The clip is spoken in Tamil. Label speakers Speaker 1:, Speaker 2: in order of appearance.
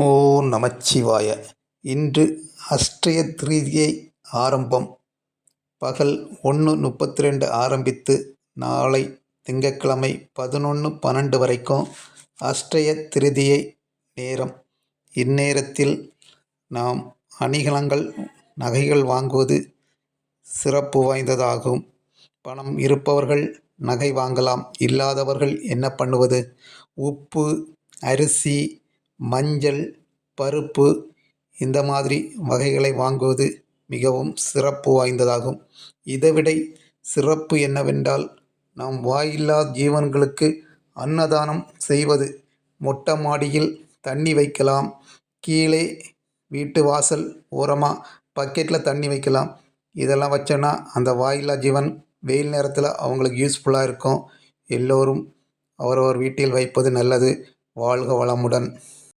Speaker 1: ஓம் நமச்சிவாய. இன்று அஷ்டய திருதியை ஆரம்பம். பகல் 1:32 ஆரம்பித்து நாளை திங்கட்கிழமை 11:12 வரைக்கும் அஷ்டய திருதியை நேரம். இந்நேரத்தில் நாம் அணிகலன்கள் நகைகள் வாங்குவது சிறப்பு வாய்ந்ததாகும். பணம் இருப்பவர்கள் நகை வாங்கலாம். இல்லாதவர்கள் என்ன பண்ணுவது? உப்பு, அரிசி, மஞ்சள், பருப்பு இந்த மாதிரி வகைகளை வாங்குவது மிகவும் சிறப்பு வாய்ந்ததாகும். இதைவிட சிறப்பு என்னவென்றால், நாம் வாயில்லா ஜீவன்களுக்கு அன்னதானம் செய்வது. மொட்டை மாடியில் தண்ணி வைக்கலாம், கீழே வீட்டு வாசல் ஓரமாக பக்கெட்டில் தண்ணி வைக்கலாம். இதெல்லாம் வச்சோன்னா அந்த வாயில்லா ஜீவன் வெயில் நேரத்தில் அவங்களுக்கு யூஸ்ஃபுல்லாக இருக்கும். எல்லோரும் அவரவர் வீட்டில் வைப்பது நல்லது. வாழ்க வளமுடன்.